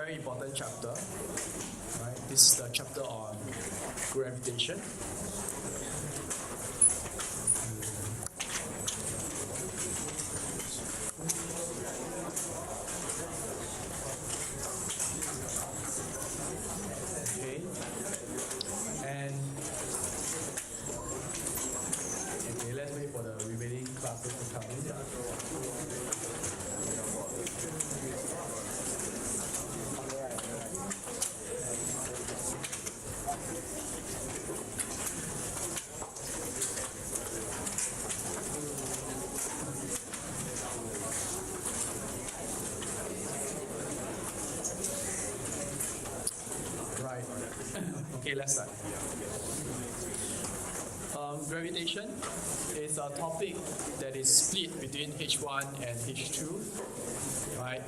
very important chapter, right? This is the chapter on gravitation. Okay, and okay, let's wait for the remaining classes to come in. Right. Okay, let's start. Gravitation is a topic that is split between H1 and H2. Right.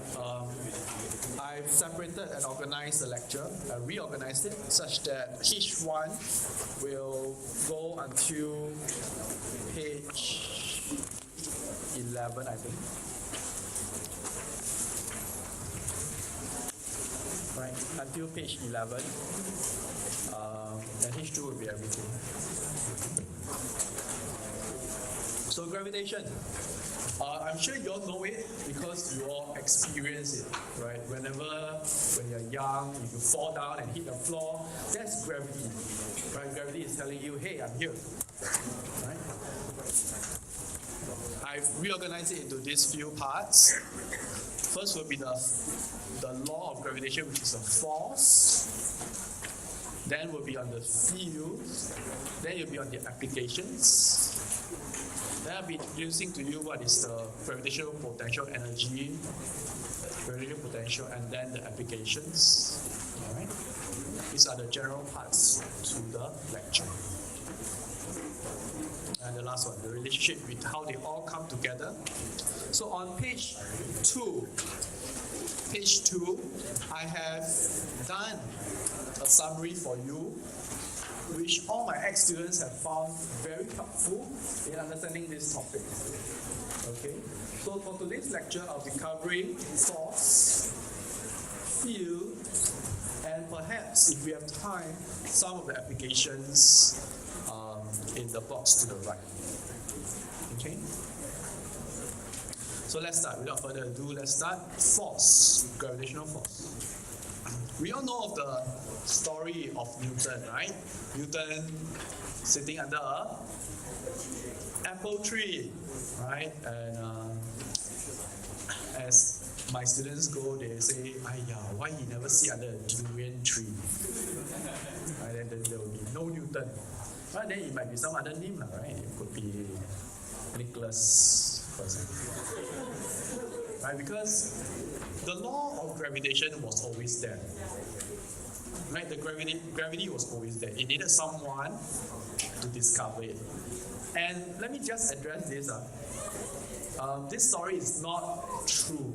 I've separated and organized the lecture. I reorganized it such that H1 will go until page 11, I think. Right, until page 11, and H2 will be everything. So gravitation, I'm sure you all know it because you all experience it, right? When you're young, if you fall down and hit the floor, that's gravity, right? Gravity is telling you, hey, I'm here, right? I've reorganized it into these few parts. First will be the law of gravitation, which is a force. Then will be on the field. Then you'll be on the applications. Then I'll be introducing to you what is the gravitational potential energy, gravitational potential, and then the applications. Alright? These are the general parts to the lecture. And the last one, the relationship with how they all come together. So on page 2, I have done a summary for you, which all my ex-students have found very helpful in understanding this topic. Okay, so for today's lecture, I'll be covering force, field, and perhaps, if we have time, some of the applications in the box to the right. Okay? So let's start. Without further ado, let's start. Force, gravitational force. We all know of the story of Newton, right? Newton sitting under a apple tree, right? And as my students go, they say, "Ayya, why he never sit under a durian tree?" Right? And then there will be no Newton. Right? Then it might be some other name, right? It could be Nicholas, for example. Right? Because the law of gravitation was always there. Right? The gravity was always there. It needed someone to discover it. And let me just address this. This story is not true.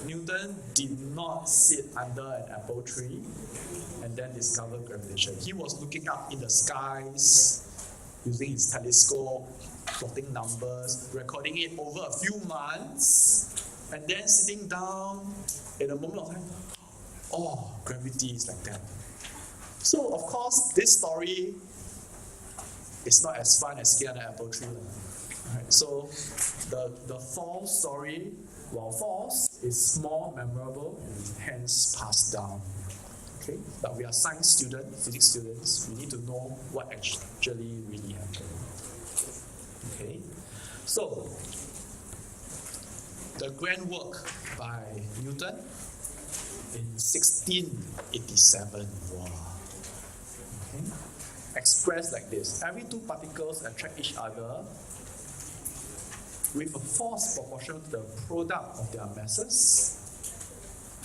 Newton did not sit under an apple tree and then discover gravitation. He was looking up in the skies, using his telescope, plotting numbers, recording it over a few months, and then sitting down in a moment of time, oh, gravity is like that. So, of course, this story is not as fun as sitting under an apple tree. Right? So, the false story, while false, is small, memorable, and hence passed down. Okay? But we are science students, physics students, we need to know what actually really happened. Okay? So, the grand work by Newton in 1687. Wow. Okay? Expressed like this: every two particles attract each other with a force proportional to the product of their masses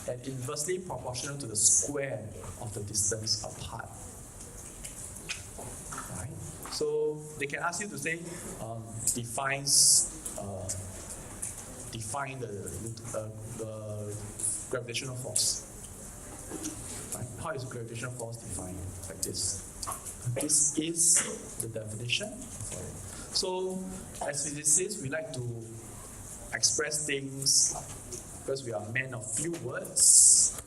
and inversely proportional to the square of the distance apart. Right? So they can ask you to say, define the gravitational force. Right? How is gravitational force defined? Like this. This is the definition for it. So, as physicists, we like to express things because we are men of few words.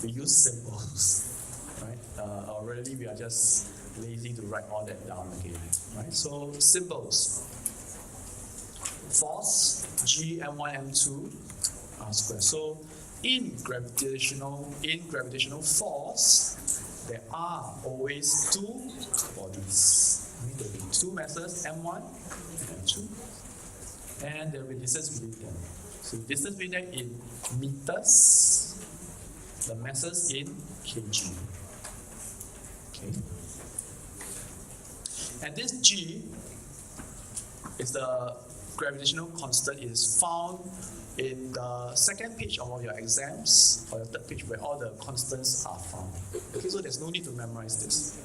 we use symbols, right? Or really we are just lazy to write all that down again, right? So symbols. Force, G, M1, M2, R squared. So in gravitational force, there are always two bodies. There will be two masses, M1 and M2. And there will be distance between them. So distance between them in meters, the masses in kg. Okay. And this G is the gravitational constant. It is found in the second page of all your exams, or the third page where all the constants are found. Okay, so there's no need to memorize this.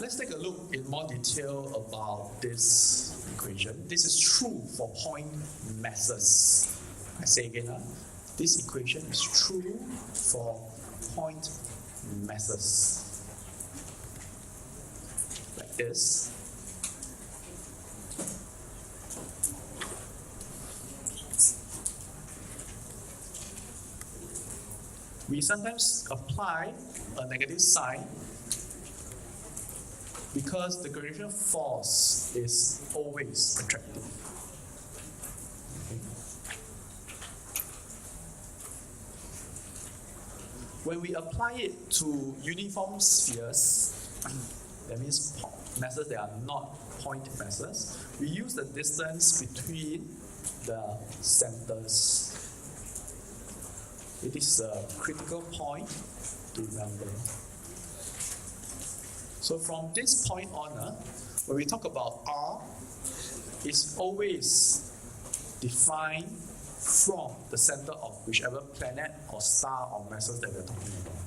Let's take a look in more detail about this equation. This is true for point masses. I say again, this equation is true for point masses. Like this. We sometimes apply a negative sign because the gravitational force is always attractive. Okay. When we apply it to uniform spheres, that means masses that are not point masses, we use the distance between the centers. It is a critical point to remember. So from this point on, when we talk about R, it's always defined from the center of whichever planet or star or masses that we're talking about.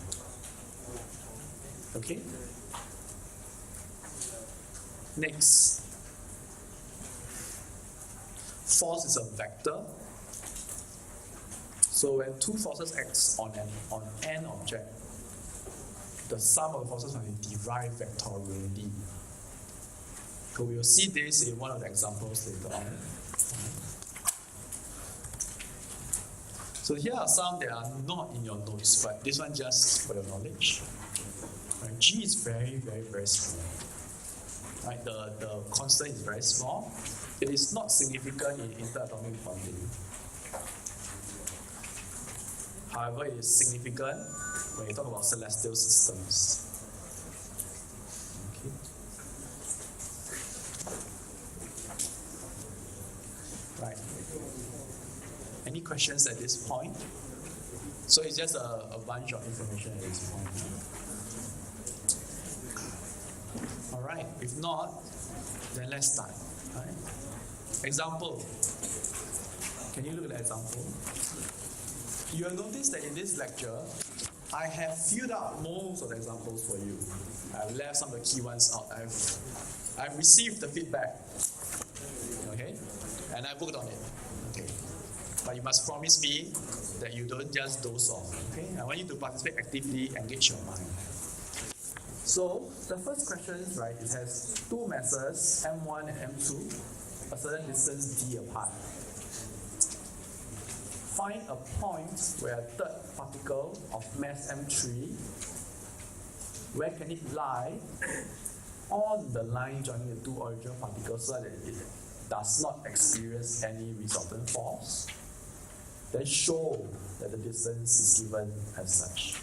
Okay? Next. Force is a vector. So when two forces act on an object, the sum of the forces will be derived vectorially. So we will see this in one of the examples later on. So here are some that are not in your notes, but this one just for your knowledge. Right, G is very, very, very small. Right, the constant is very small. It is not significant in interatomic bonding. However, it is significant when you talk about celestial systems. Okay. Right. Any questions at this point? So it's just a bunch of information at this point. Alright, if not, then let's start. Right? Example. Can you look at the example? You will notice that in this lecture, I have filled out most of the examples for you. I've left some of the key ones out. I've received the feedback, okay, and I worked on it, okay. But you must promise me that you don't just doze off, okay. I want you to participate actively, engage your mind. So the first question, right, it has two masses, M1 and M2, a certain distance d apart. Find a point where a third particle of mass M3, where can it lie on the line joining the two original particles so that it does not experience any resultant force. Then show that the distance is given as such.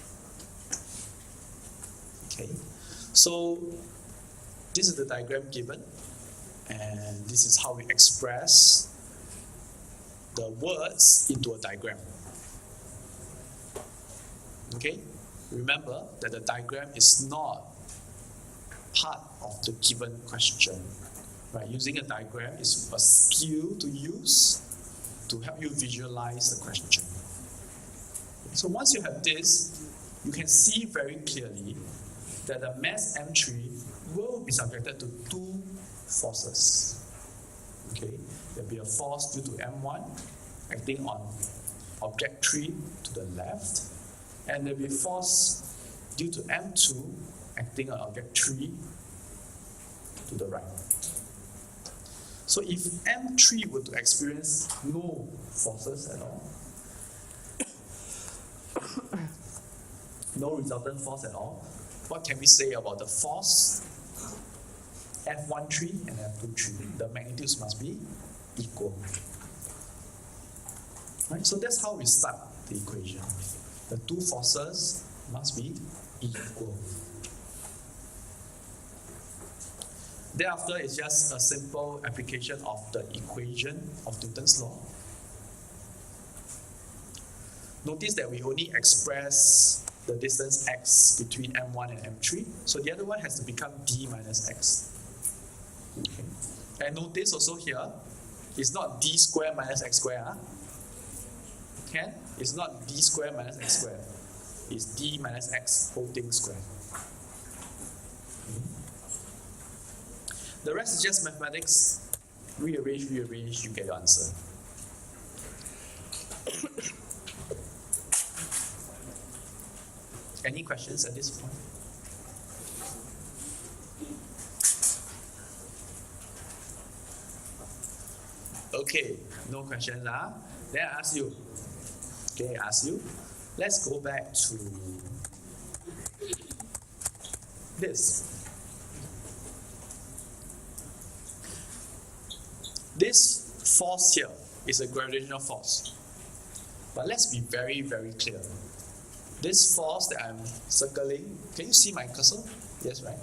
Okay, so this is the diagram given, and this is how we express the words into a diagram. Okay? Remember that the diagram is not part of the given question. Right? Using a diagram is a skill to use to help you visualize the question. So once you have this, you can see very clearly that the mass M3 will be subjected to two forces. Okay? There will be a force due to M1 acting on object 3 to the left, and there will be a force due to M2 acting on object 3 to the right. So if M3 were to experience no forces at all, no resultant force at all, what can we say about the force F13 and F23? The magnitudes must be equal. Right? So that's how we start the equation. The two forces must be equal. Thereafter, it's just a simple application of the equation of Newton's law. Notice that we only express the distance x between m1 and m3, so the other one has to become d minus x. Okay. And notice also here, it's not d squared minus x squared. Okay? It's not d squared minus x squared. It's d minus x whole thing squared. The rest is just mathematics. Rearrange, you get your answer. Any questions at this point? Okay, no questions. Then I ask you. Okay, I ask you. Let's go back to this. This force here is a gravitational force. But let's be very, very clear. This force that I'm circling, can you see my cursor? Yes, right?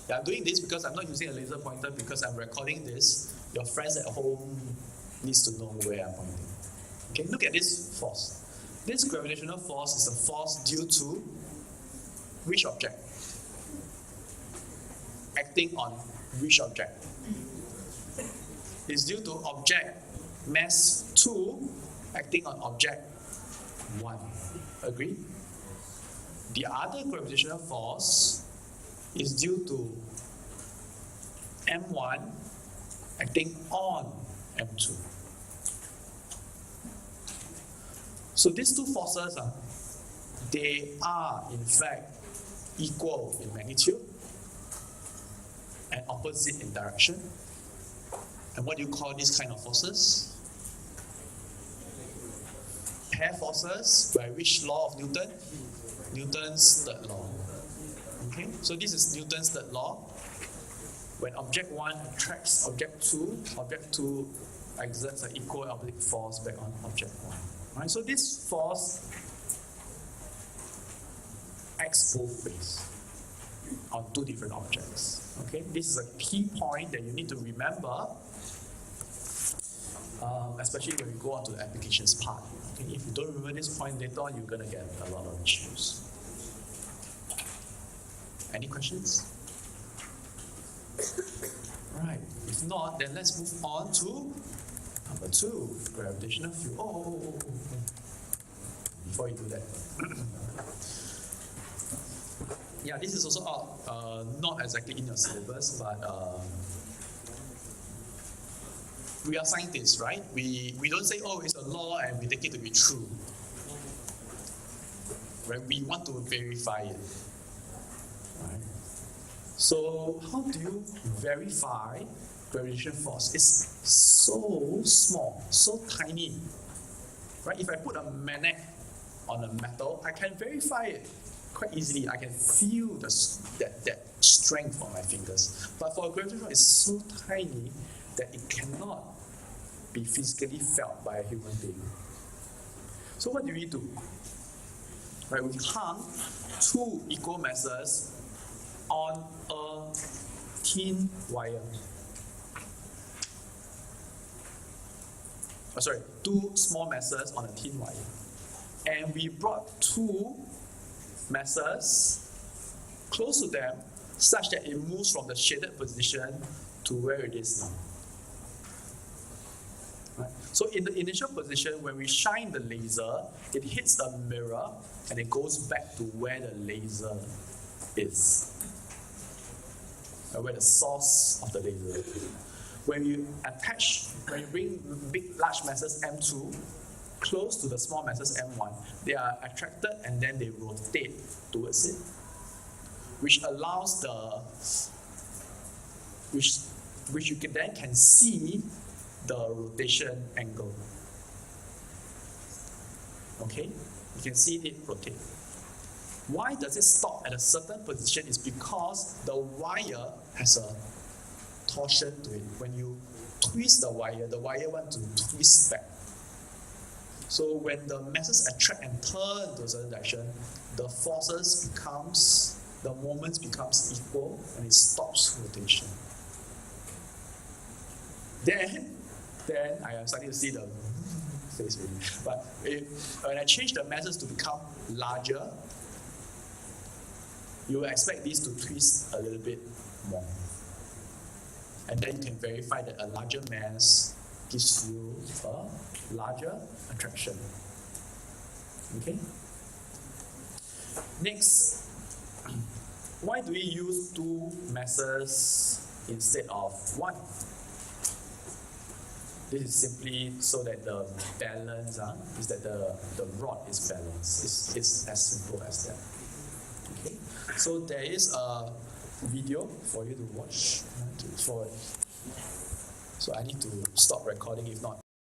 Yeah, I'm doing this because I'm not using a laser pointer because I'm recording this. Your friends at home needs to know where I'm pointing. Okay, look at this force. This gravitational force is a force due to which object? Acting on which object? It's due to object mass 2 acting on object 1. Agree? The other gravitational force is due to M1 acting on M2. So these two forces, they are in fact equal in magnitude and opposite in direction. And what do you call these kind of forces? Pair forces, by which law of Newton? Newton's third law. Okay, so this is Newton's third law. When object 1 attracts object 2 exerts an equal oblique force back on object 1. Right? So this force acts both ways on two different objects. Okay, this is a key point that you need to remember, especially when we go on to the applications part. Okay, if you don't remember this point later on, you're going to get a lot of issues. Any questions? Right. If not, then let's move on to number 2, gravitational field. Oh. Before you do that. Yeah, this is also out, not exactly in your syllabus, but we are scientists, right? We don't say, oh, it's a law and we take it to be true. Right? We want to verify it. Right? So how do you verify gravitational force? It's so small, so tiny. Right? If I put a magnet on a metal, I can verify it quite easily. I can feel that strength on my fingers. But for a gravitational, it's so tiny that it cannot be physically felt by a human being. So what do we do? Right, we hung 2 equal masses on a thin wire. 2 small masses on a thin wire. And we brought 2 masses close to them such that it moves from the shaded position to where it is now. Right. So in the initial position, when we shine the laser, it hits a mirror and it goes back to where the laser is, where the source of the laser is. When you bring large masses M2 close to the small masses M1, they are attracted and then they rotate towards it, which which you can see the rotation angle. Okay, you can see it rotate. Why does it stop at a certain position? Is because the wire has a torsion to it. When you twist the wire wants to twist back. So when the masses attract and turn to a certain direction, the forces the moments becomes equal and it stops rotation. Then I am starting to see the face really. But when I change the masses to become larger, you will expect these to twist a little bit more. And then you can verify that a larger mass gives you a larger attraction. Okay? Next, why do we use 2 masses instead of 1? This is simply so that the balance is that the rod is balanced. It's as simple as that. Okay? So there is a video for you to watch. So I need to stop recording, if not